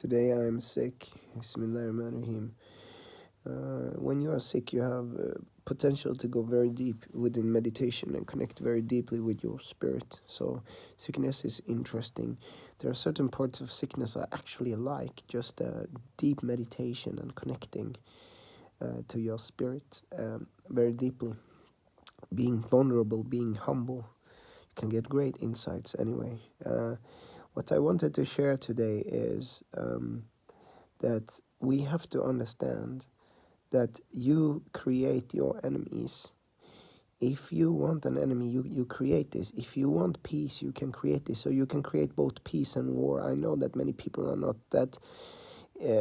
Today I am sick. Bismillahirrahmanirrahim. When you are sick, you have potential to go very deep within meditation and connect very deeply with your spirit. So sickness is interesting. There are certain parts of sickness I actually like, just deep meditation and connecting to your spirit very deeply. Being vulnerable, being humble, you can get great insights anyway. What I wanted to share today is that we have to understand that you create your enemies. If you want an enemy, you create this. If you want peace, you can create this. So you can create both peace and war. I know that many people are not that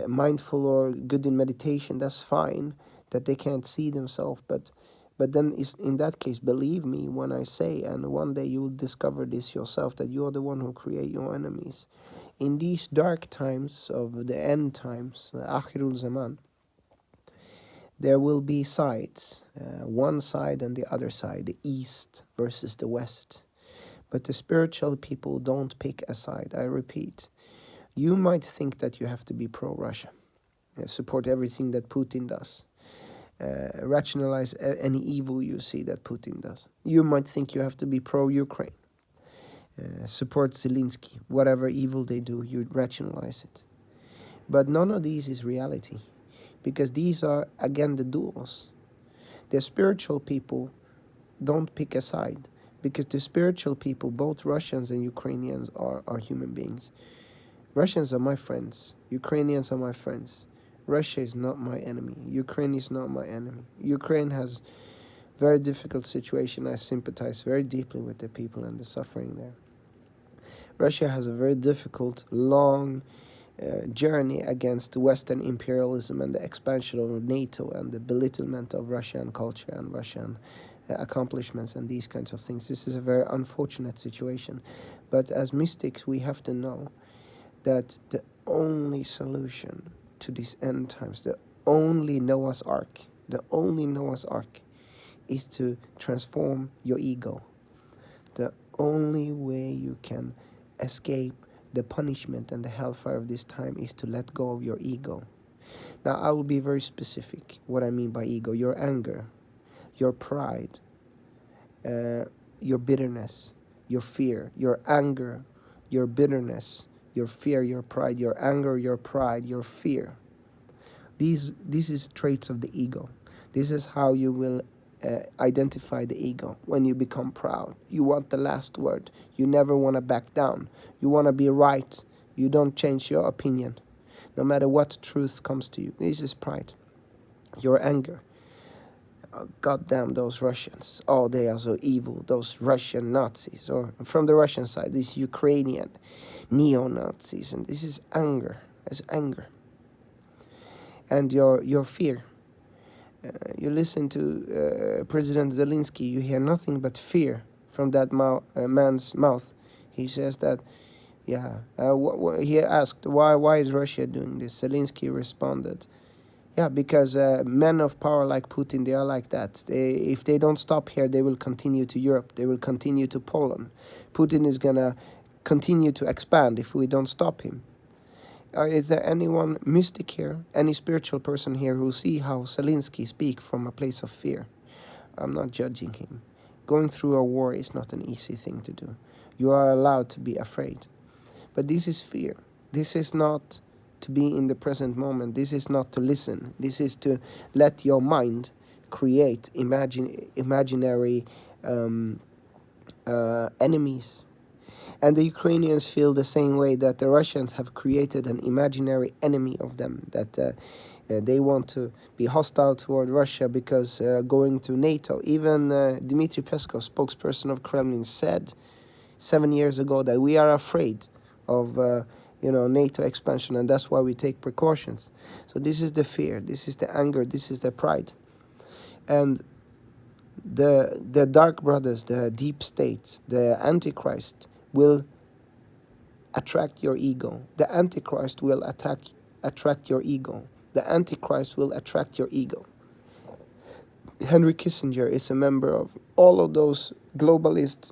mindful or good in meditation. That's fine, that they can't see themselves. But then in that case, believe me when I say, and one day you will discover this yourself, that you are the one who create your enemies. In these dark times of the end times, Akhirul Zaman, there will be sides, one side and the other side, the east versus the west. But the spiritual people don't pick a side. I repeat, you might think that you have to be pro-Russia, support everything that Putin does, rationalize any evil you see that Putin does. You might think you have to be pro-Ukraine, support Zelensky, whatever evil they do, you rationalize it. But none of these is reality, because these are, again, the duels. The spiritual people don't pick a side, because the spiritual people, both Russians and Ukrainians, are human beings. Russians are my friends. Ukrainians are my friends. Russia is not my enemy. Ukraine is not my enemy. Ukraine has very difficult situation. I sympathize very deeply with the people and the suffering there. Russia has a very difficult, long journey against Western imperialism and the expansion of NATO and the belittlement of Russian culture and Russian accomplishments and these kinds of things. This is a very unfortunate situation. But as mystics, we have to know that the only solution to these end times, the only Noah's Ark is to transform your ego. The only way you can escape the punishment and the hellfire of this time is to let go of your ego. Now, I will be very specific what I mean by ego. Your anger, your pride, your bitterness, your fear, your anger, your bitterness, your fear, your pride, your anger, your pride, your fear. This is traits of the ego. This is how you will identify the ego. When you become proud, you want the last word. You never want to back down. You want to be right. You don't change your opinion, no matter what truth comes to you. This is pride. Your anger. Oh, God damn those Russians. Oh, they are so evil. Those Russian Nazis. Or from the Russian side, these Ukrainian neo-Nazis. And this is anger. It's anger. And your fear. You listen to President Zelensky, you hear nothing but fear from that man's mouth. He says that, he asked, why is Russia doing this? Zelensky responded, because men of power like Putin, they are like that. If they don't stop here, they will continue to Europe. They will continue to Poland. Putin is going to continue to expand if we don't stop him. Is there anyone mystic here, any spiritual person here who see how Zelensky speak from a place of fear? I'm not judging him. Going through a war is not an easy thing to do. You are allowed to be afraid. But this is fear. This is not to be in the present moment. This is not to listen. This is to let your mind create imaginary enemies. And the Ukrainians feel the same way, that the Russians have created an imaginary enemy of them, that they want to be hostile toward Russia because going to NATO. Even Dmitry Peskov, spokesperson of Kremlin, said 7 years ago that we are afraid of NATO expansion, and that's why we take precautions. So this is the fear, this is the anger, this is the pride. And the dark brothers, the deep states, the Antichrist will attract your ego. The Antichrist will attract your ego. The Antichrist will attract your ego. Henry Kissinger is a member of all of those globalists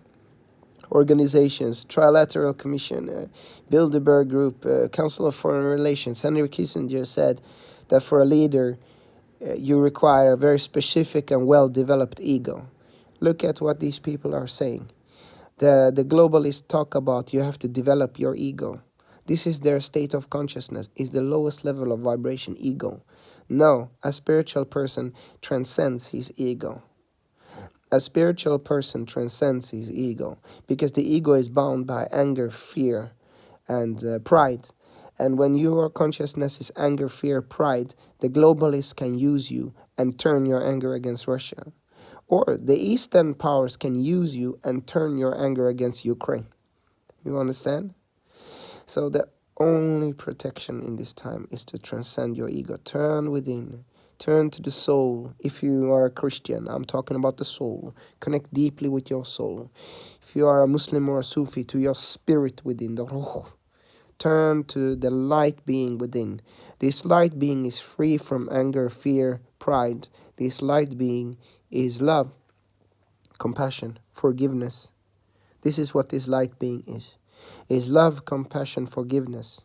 organizations, Trilateral Commission, Bilderberg Group, Council of Foreign Relations. Henry Kissinger said that for a leader, you require a very specific and well-developed ego. Look at what these people are saying. The globalists talk about you have to develop your ego. This is their state of consciousness, is the lowest level of vibration, ego. No, a spiritual person transcends his ego. A spiritual person transcends his ego because the ego is bound by anger, fear, and pride. And when your consciousness is anger, fear, pride, the globalists can use you and turn your anger against Russia. Or the Eastern powers can use you and turn your anger against Ukraine. You understand? So the only protection in this time is to transcend your ego. Turn within. Turn to the soul. If you are a Christian, I'm talking about the soul. Connect deeply with your soul. If you are a Muslim or a Sufi, to your spirit within, the ruh. Turn to the light being within. This light being is free from anger, fear, pride. This light being is love, compassion, forgiveness. This is what this light being is. Is love, compassion, forgiveness.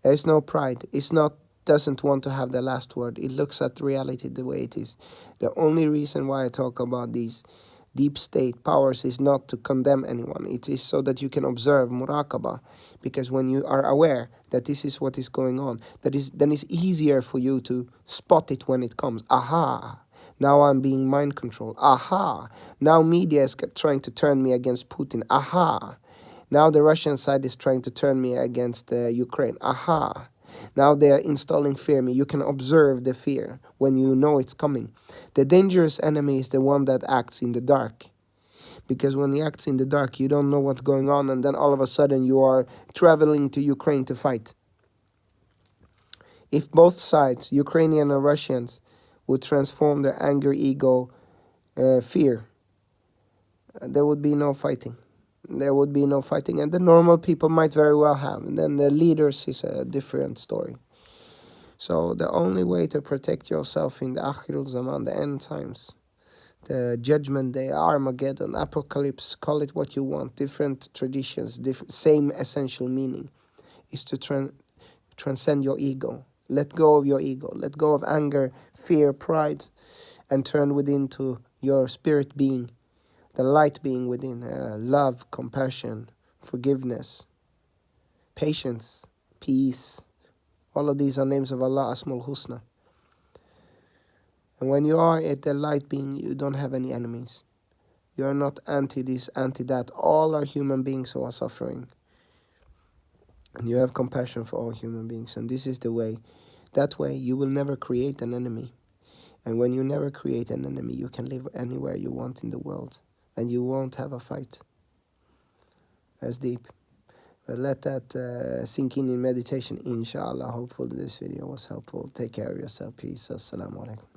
There is no pride. It's not doesn't want to have the last word. It looks at reality the way it is. The only reason why I talk about these deep state powers is not to condemn anyone. It is so that you can observe muraqabah. Because when you are aware that this is what is going on, then it's easier for you to spot it when it comes. Aha! Now I'm being mind controlled. Aha! Now media is trying to turn me against Putin. Aha! Now the Russian side is trying to turn me against Ukraine. Aha! Now they are installing fear me. You can observe the fear when you know it's coming. The dangerous enemy is the one that acts in the dark. Because when he acts in the dark, you don't know what's going on, and then all of a sudden you are traveling to Ukraine to fight. If both sides, Ukrainian and Russians, would transform their anger, ego, fear, there would be no fighting. There would be no fighting, and the normal people might very well have. And then the leaders is a different story. So the only way to protect yourself in the Akhirul Zaman, the end times, the judgment day, Armageddon, apocalypse, call it what you want, different traditions, same essential meaning, is to transcend your ego. Let go of your ego. Let go of anger, fear, pride, and turn within to your spirit being, the light being within, love, compassion, forgiveness, patience, peace. All of these are names of Allah, Asmaul Husna. And when you are at the light being, you don't have any enemies. You are not anti this, anti that. All are human beings who are suffering. And you have compassion for all human beings. And this is the way. That way, you will never create an enemy. And when you never create an enemy, you can live anywhere you want in the world. And you won't have a fight. That's deep. But let that sink in meditation, inshallah. Hopefully this video was helpful. Take care of yourself. Peace. Assalamu alaikum.